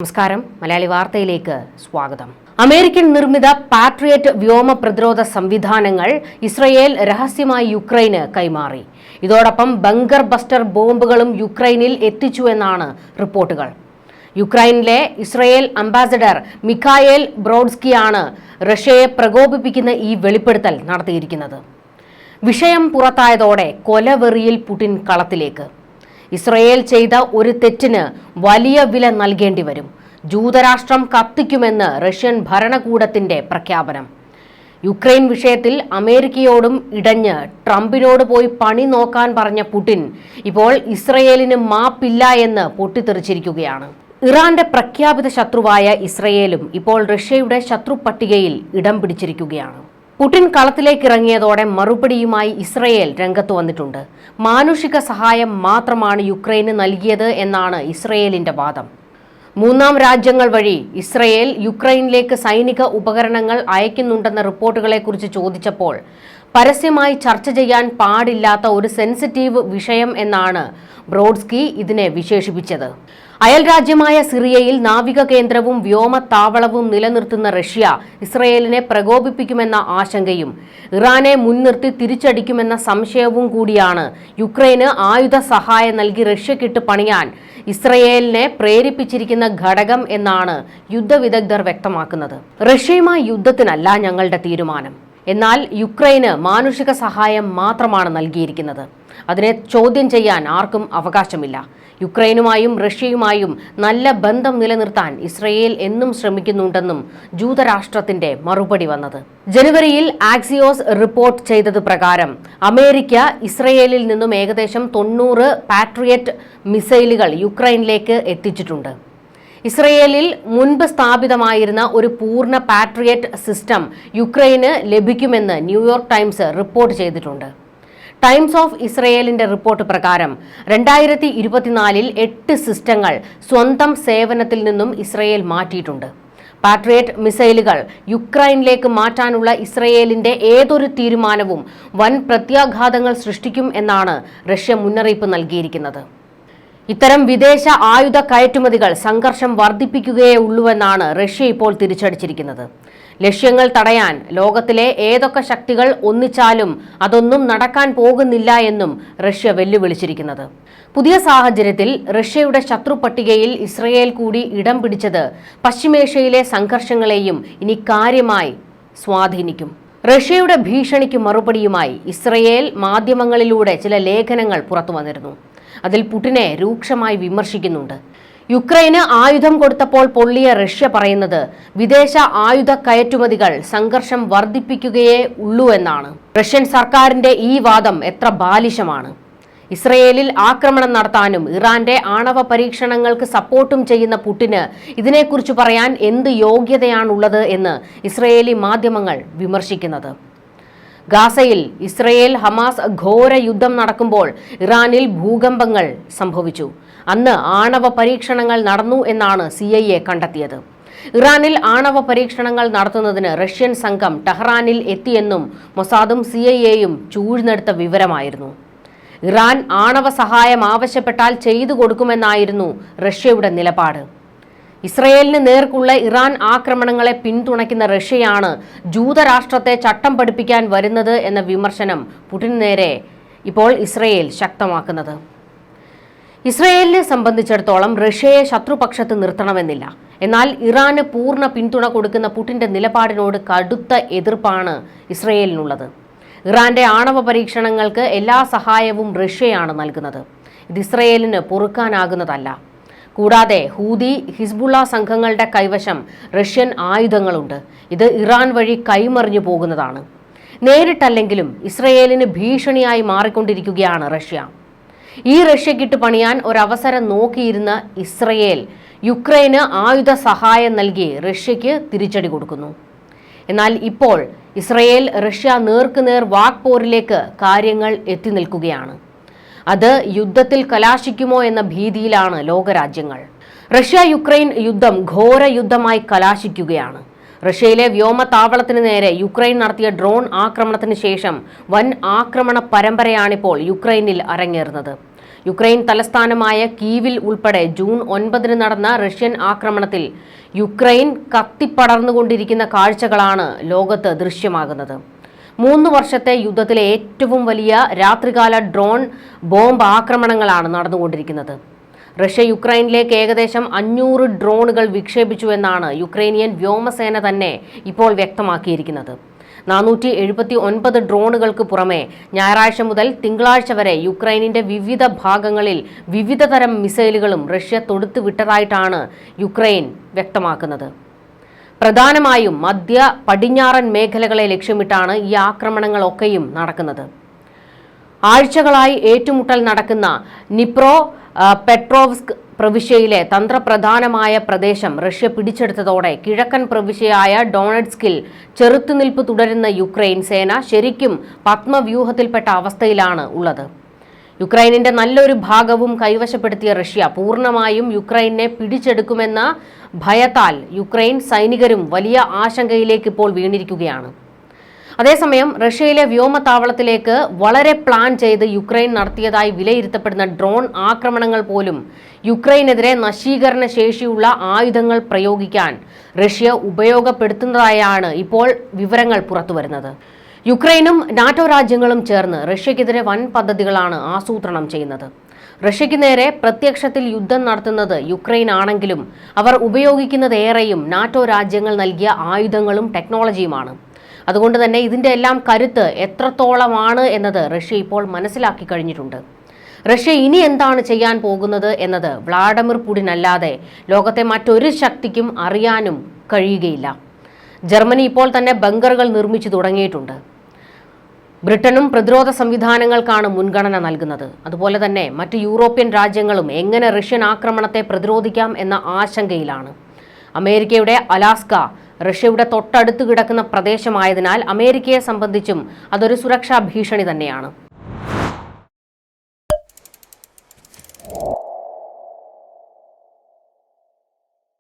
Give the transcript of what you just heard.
നമസ്കാരം. മലയാളി വാർത്തയിലേക്ക് സ്വാഗതം. അമേരിക്കൻ നിർമ്മിത പാട്രിയറ്റ് വ്യോമ പ്രതിരോധ സംവിധാനങ്ങൾ ഇസ്രയേൽ രഹസ്യമായി യുക്രൈന് കൈമാറി. ഇതോടൊപ്പം ബങ്കർ ബസ്റ്റർ ബോംബുകളും യുക്രൈനിൽ എത്തിച്ചുവെന്നാണ് റിപ്പോർട്ടുകൾ. യുക്രൈനിലെ ഇസ്രയേൽ അംബാസഡർ മിഖായേൽ ബ്രോഡ്സ്കിയാണ് റഷ്യയെ പ്രകോപിപ്പിക്കുന്ന ഈ വെളിപ്പെടുത്തൽ നടത്തിയിരിക്കുന്നത്. വിഷയം പുറത്തായതോടെ കൊലവെറിയിൽ പുടിൻ കളത്തിലേക്ക്. ഇസ്രയേൽ ചെയ്ത ഒരു തെറ്റിന് വലിയ വില നൽകേണ്ടി വരും. ജൂതരാഷ്ട്രം കത്തിക്കുമെന്ന് റഷ്യൻ ഭരണകൂടത്തിന്റെ പ്രഖ്യാപനം. യുക്രൈൻ വിഷയത്തിൽ അമേരിക്കയോടും ഇടഞ്ഞ് ട്രംപിനോട് പോയി പണി നോക്കാൻ പറഞ്ഞ പുടിൻ ഇപ്പോൾ ഇസ്രയേലിന് മാപ്പില്ല എന്ന് പൊട്ടിത്തെറിച്ചിരിക്കുകയാണ്. ഇറാന്റെ പ്രഖ്യാപിത ശത്രുവായ ഇസ്രയേലും ഇപ്പോൾ റഷ്യയുടെ ശത്രു പട്ടികയിൽ ഇടം പിടിച്ചിരിക്കുകയാണ്. പുടിൻ കളത്തിലേക്ക് ഇറങ്ങിയതോടെ മറുപടിയുമായി ഇസ്രയേൽ രംഗത്ത് വന്നിട്ടുണ്ട്. മാനുഷിക സഹായം മാത്രമാണ് യുക്രൈന് നൽകിയത് എന്നാണ് ഇസ്രയേലിന്റെ വാദം. മൂന്നാം രാജ്യങ്ങൾ വഴി ഇസ്രയേൽ യുക്രൈനിലേക്ക് സൈനിക ഉപകരണങ്ങൾ അയക്കുന്നുണ്ടെന്ന റിപ്പോർട്ടുകളെക്കുറിച്ച് ചോദിച്ചപ്പോൾ പരസ്യമായി ചർച്ച ചെയ്യാൻ പാടില്ലാത്ത ഒരു സെൻസിറ്റീവ് വിഷയം എന്നാണ് ബ്രോഡ്സ്കി ഇതിനെ വിശേഷിപ്പിച്ചത്. അയൽ രാജ്യമായ സിറിയയിൽ നാവിക കേന്ദ്രവും വ്യോമത്താവളവും നിലനിർത്തുന്ന റഷ്യ ഇസ്രയേലിനെ പ്രകോപിപ്പിക്കുമെന്ന ആശങ്കയും ഇറാനെ മുൻനിർത്തി തിരിച്ചടിക്കുമെന്ന സംശയവും കൂടിയാണ് യുക്രൈന് ആയുധ സഹായം നൽകി റഷ്യക്കിട്ട് പണിയാൻ ഇസ്രയേലിനെ പ്രേരിപ്പിച്ചിരിക്കുന്ന ഘടകം എന്നാണ് യുദ്ധവിദഗ്ധർ വ്യക്തമാക്കുന്നത്. റഷ്യയുമായി യുദ്ധത്തിനല്ല ഞങ്ങളുടെ തീരുമാനം, എന്നാൽ യുക്രൈന് മാനുഷിക സഹായം മാത്രമാണ് നൽകിയിരിക്കുന്നത്. അതിനെ ചോദ്യം ചെയ്യാൻ ആർക്കും അവകാശമില്ല. യുക്രൈനുമായും റഷ്യയുമായും നല്ല ബന്ധം നിലനിർത്താൻ ഇസ്രയേൽ എന്നും ശ്രമിക്കുന്നുണ്ടെന്നും ജൂതരാഷ്ട്രത്തിന്റെ മറുപടി വന്നത്. ജനുവരിയിൽ ആക്സിയോസ് റിപ്പോർട്ട് ചെയ്തത് പ്രകാരം അമേരിക്ക ഇസ്രയേലിൽ നിന്നും ഏകദേശം 90 പാട്രിയറ്റ് മിസൈലുകൾ യുക്രൈനിലേക്ക് എത്തിച്ചിട്ടുണ്ട്. ഇസ്രയേലിൽ മുൻപ് സ്ഥാപിതമായിരുന്ന ഒരു പൂർണ്ണ പാട്രിയറ്റ് സിസ്റ്റം യുക്രൈന് ലഭിക്കുമെന്ന് ന്യൂയോർക്ക് ടൈംസ് റിപ്പോർട്ട് ചെയ്തിട്ടുണ്ട്. ടൈംസ് ഓഫ് ഇസ്രയേലിന്റെ റിപ്പോർട്ട് പ്രകാരം 2024 8 സിസ്റ്റങ്ങൾ സ്വന്തം സേവനത്തിൽ നിന്നും ഇസ്രയേൽ മാറ്റിയിട്ടുണ്ട്. പാട്രിയറ്റ് മിസൈലുകൾ യുക്രൈനിലേക്ക് മാറ്റാനുള്ള ഇസ്രയേലിന്റെ ഏതൊരു തീരുമാനവും വൻ പ്രത്യാഘാതങ്ങൾ സൃഷ്ടിക്കും എന്നാണ് റഷ്യ മുന്നറിയിപ്പ് നൽകിയിരിക്കുന്നത്. ഇത്തരം വിദേശ ആയുധ കയറ്റുമതികൾ സംഘർഷം വർദ്ധിപ്പിക്കുകയേ ഉള്ളൂവെന്നാണ് റഷ്യ ഇപ്പോൾ തിരിച്ചടിച്ചിരിക്കുന്നത്. ലക്ഷ്യങ്ങൾ തടയാൻ ലോകത്തിലെ ഏതൊക്കെ ശക്തികൾ ഒന്നിച്ചാലും അതൊന്നും നടക്കാൻ പോകുന്നില്ല എന്നും റഷ്യ വെല്ലുവിളിച്ചിരിക്കുന്നത്. പുതിയ സാഹചര്യത്തിൽ റഷ്യയുടെ ശത്രു പട്ടികയിൽ ഇസ്രയേൽ കൂടി ഇടം പിടിച്ചത് പശ്ചിമേഷ്യയിലെ സംഘർഷങ്ങളെയും ഇനി കാര്യമായി സ്വാധീനിക്കും. റഷ്യയുടെ ഭീഷണിക്ക് മറുപടിയുമായി ഇസ്രയേൽ മാധ്യമങ്ങളിലൂടെ ചില ലേഖനങ്ങൾ പുറത്തു വന്നിരുന്നു. അതിൽ പുടിനെ രൂക്ഷമായി വിമർശിക്കുന്നുണ്ട്. യുക്രൈന് ആയുധം കൊടുത്തപ്പോൾ പൊള്ളിയ റഷ്യ പറയുന്നത് വിദേശ ആയുധ കയറ്റുമതികൾ സംഘർഷം വർദ്ധിപ്പിക്കുകയേ ഉള്ളൂ എന്നാണ്. റഷ്യൻ സർക്കാരിന്റെ ഈ വാദം എത്ര ബാലിശമാണ്. ഇസ്രയേലിൽ ആക്രമണം നടത്താനും ഇറാന്റെ ആണവ പരീക്ഷണങ്ങൾക്ക് സപ്പോർട്ടും ചെയ്യുന്ന പുടിന് ഇതിനെക്കുറിച്ച് പറയാൻ എന്ത് യോഗ്യതയാണുള്ളത് എന്ന് ഇസ്രയേലി മാധ്യമങ്ങൾ വിമർശിക്കുന്നത്. ഗാസയിൽ ഇസ്രയേൽ ഹമാസ് ഘോര യുദ്ധം നടക്കുമ്പോൾ ഇറാനിൽ ഭൂകമ്പങ്ങൾ സംഭവിച്ചു. അന്ന് ആണവ പരീക്ഷണങ്ങൾ നടന്നു എന്നാണ് CIA കണ്ടെത്തിയത്. ഇറാനിൽ ആണവ പരീക്ഷണങ്ങൾ നടത്തുന്നതിന് റഷ്യൻ സംഘം ടെഹ്റാനിൽ എത്തിയെന്നും മൊസാദും CIAയും ചൂഴ്ന്നെടുത്ത വിവരമായിരുന്നു. ഇറാൻ ആണവ സഹായം ആവശ്യപ്പെട്ടാൽ ചെയ്തു കൊടുക്കുമെന്നായിരുന്നു റഷ്യയുടെ നിലപാട്. ഇസ്രയേലിന് നേർക്കുള്ള ഇറാൻ ആക്രമണങ്ങളെ പിന്തുണയ്ക്കുന്ന റഷ്യയാണ് ജൂതരാഷ്ട്രത്തെ ചട്ടം പഠിപ്പിക്കാൻ വരുന്നത് എന്ന വിമർശനം പുടിന് നേരെ ഇപ്പോൾ ഇസ്രയേൽ ശക്തമാക്കുന്നത്. ഇസ്രയേലിനെ സംബന്ധിച്ചിടത്തോളം റഷ്യയെ ശത്രുപക്ഷത്ത് നിർത്തണമെന്നില്ല. എന്നാൽ ഇറാന് പൂർണ്ണ പിന്തുണ കൊടുക്കുന്ന പുടിന്റെ നിലപാടിനോട് കടുത്ത എതിർപ്പാണ് ഇസ്രയേലിനുള്ളത്. ഇറാന്റെ ആണവ പരീക്ഷണങ്ങൾക്ക് എല്ലാ സഹായവും റഷ്യയാണ് നൽകുന്നത്. ഇത് ഇസ്രയേലിന് പൊറുക്കാനാകുന്നതല്ല. കൂടാതെ ഹൂതി, ഹിസ്ബുള്ള സംഘങ്ങളുടെ കൈവശം റഷ്യൻ ആയുധങ്ങളുണ്ട്. ഇത് ഇറാൻ വഴി കൈമറിഞ്ഞു പോകുന്നതാണ്. നേരിട്ടല്ലെങ്കിലും ഇസ്രയേലിന് ഭീഷണിയായി മാറിക്കൊണ്ടിരിക്കുകയാണ് റഷ്യ. ഈ റഷ്യക്കിട്ട് പണിയാൻ ഒരവസരം നോക്കിയിരുന്ന ഇസ്രയേൽ യുക്രൈന് ആയുധ സഹായം നൽകി റഷ്യയ്ക്ക് തിരിച്ചടി കൊടുക്കുന്നു. എന്നാൽ ഇപ്പോൾ ഇസ്രയേൽ റഷ്യ നേർക്കുനേർ വാക്പോരിലേക്ക് കാര്യങ്ങൾ എത്തി നിൽക്കുകയാണ്. അത് യുദ്ധത്തിൽ കലാശിക്കുമോ എന്ന ഭീതിയിലാണ് ലോകരാജ്യങ്ങൾ. റഷ്യ യുക്രൈൻ യുദ്ധം ഘോര യുദ്ധമായി കലാശിക്കുകയാണ്. റഷ്യയിലെ വ്യോമത്താവളത്തിന് നേരെ യുക്രൈൻ നടത്തിയ ഡ്രോൺ ആക്രമണത്തിന് ശേഷം വൻ ആക്രമണ പരമ്പരയാണിപ്പോൾ യുക്രൈനിൽ അരങ്ങേറുന്നത്. യുക്രൈൻ തലസ്ഥാനമായ കീവിൽ ഉൾപ്പെടെ ജൂൺ 9 നടന്ന റഷ്യൻ ആക്രമണത്തിൽ യുക്രൈൻ കത്തിപ്പടർന്നുകൊണ്ടിരിക്കുന്ന കാഴ്ചകളാണ് ലോകത്ത് ദൃശ്യമാകുന്നത്. 3 വർഷത്തെ യുദ്ധത്തിലെ ഏറ്റവും വലിയ രാത്രികാല ഡ്രോൺ ബോംബ് ആക്രമണങ്ങളാണ് നടന്നുകൊണ്ടിരിക്കുന്നത്. റഷ്യ യുക്രൈനിലേക്ക് ഏകദേശം 500 ഡ്രോണുകൾ വിക്ഷേപിച്ചുവെന്നാണ് യുക്രൈനിയൻ വ്യോമസേന തന്നെ ഇപ്പോൾ വ്യക്തമാക്കിയിരിക്കുന്നത്. 479 ഡ്രോണുകൾക്ക് പുറമെ ഞായറാഴ്ച മുതൽ തിങ്കളാഴ്ച വരെ യുക്രൈനിന്റെ വിവിധ ഭാഗങ്ങളിൽ വിവിധ തരം മിസൈലുകളും റഷ്യ തൊടുത്തുവിട്ടതായിട്ടാണ് യുക്രൈൻ വ്യക്തമാക്കുന്നത്. പ്രധാനമായും മധ്യ പടിഞ്ഞാറൻ മേഖലകളെ ലക്ഷ്യമിട്ടാണ് ഈ ആക്രമണങ്ങളൊക്കെയും നടക്കുന്നത്. ആഴ്ചകളായി ഏറ്റുമുട്ടൽ നടക്കുന്ന നിപ്രോ പെട്രോവ്സ്ക് പ്രവിശ്യയിലെ തന്ത്രപ്രധാനമായ പ്രദേശം റഷ്യ പിടിച്ചെടുത്തതോടെ കിഴക്കൻ പ്രവിശ്യയായ ഡോണറ്റ്സ്കിൽ ചെറുത്തുനിൽപ്പ് തുടരുന്ന യുക്രൈൻ സേന ശരിക്കും പത്മവ്യൂഹത്തിൽപ്പെട്ട അവസ്ഥയിലാണ് ഉള്ളത്. യുക്രൈനിന്റെ നല്ലൊരു ഭാഗവും കൈവശപ്പെടുത്തിയ റഷ്യ പൂർണ്ണമായും യുക്രൈനെ പിടിച്ചെടുക്കുമെന്ന ഭയത്താൽ യുക്രൈൻ സൈനികരും വലിയ ആശങ്കയിലേക്ക് ഇപ്പോൾ വീണിരിക്കുകയാണ്. അതേസമയം റഷ്യയിലെ വ്യോമതാവളത്തിലേക്ക് വളരെ പ്ലാൻ ചെയ്ത് യുക്രൈൻ നടത്തിയതായി വിലയിരുത്തപ്പെടുന്ന ഡ്രോൺ ആക്രമണങ്ങൾ പോലും യുക്രൈനെതിരെ നശീകരണ ശേഷിയുള്ള ആയുധങ്ങൾ പ്രയോഗിക്കാൻ റഷ്യ ഉപയോഗപ്പെടുത്തുന്നതായാണ് ഇപ്പോൾ വിവരങ്ങൾ പുറത്തുവരുന്നത്. യുക്രൈനും നാറ്റോ രാജ്യങ്ങളും ചേർന്ന് റഷ്യക്കെതിരെ വൻ പദ്ധതികളാണ് ആസൂത്രണം ചെയ്യുന്നത്. റഷ്യയ്ക്ക് നേരെ പ്രത്യക്ഷത്തിൽ യുദ്ധം നടത്തുന്നത് യുക്രൈൻ ആണെങ്കിലും അവർ ഉപയോഗിക്കുന്നതേറെയും നാറ്റോ രാജ്യങ്ങൾ നൽകിയ ആയുധങ്ങളും ടെക്നോളജിയുമാണ്. അതുകൊണ്ട് തന്നെ ഇതിന്റെ എല്ലാം കരുത്ത് എത്രത്തോളമാണ് എന്നത് റഷ്യ ഇപ്പോൾ മനസ്സിലാക്കി കഴിഞ്ഞിട്ടുണ്ട്. റഷ്യ ഇനി എന്താണ് ചെയ്യാൻ പോകുന്നത് എന്നത് വ്ളാഡിമിർ പുടിൻ അല്ലാതെ ലോകത്തെ മറ്റൊരു ശക്തിക്കും അറിയാനും കഴിയുകയില്ല. ജർമ്മനി ഇപ്പോൾ തന്നെ ബങ്കറുകൾ നിർമ്മിച്ചു തുടങ്ങിയിട്ടുണ്ട്. ബ്രിട്ടനും പ്രതിരോധ സംവിധാനങ്ങൾക്കാണ് മുൻഗണന നൽകുന്നത്. അതുപോലെ തന്നെ മറ്റ് യൂറോപ്യൻ രാജ്യങ്ങളും എങ്ങനെ റഷ്യൻ ആക്രമണത്തെ പ്രതിരോധിക്കാം എന്ന ആശങ്കയിലാണ്. അമേരിക്കയുടെ അലാസ്ക റഷ്യയുടെ തൊട്ടടുത്ത് കിടക്കുന്ന പ്രദേശമായതിനാൽ അമേരിക്കയെ സംബന്ധിച്ചും അതൊരു സുരക്ഷാ ഭീഷണി തന്നെയാണ്.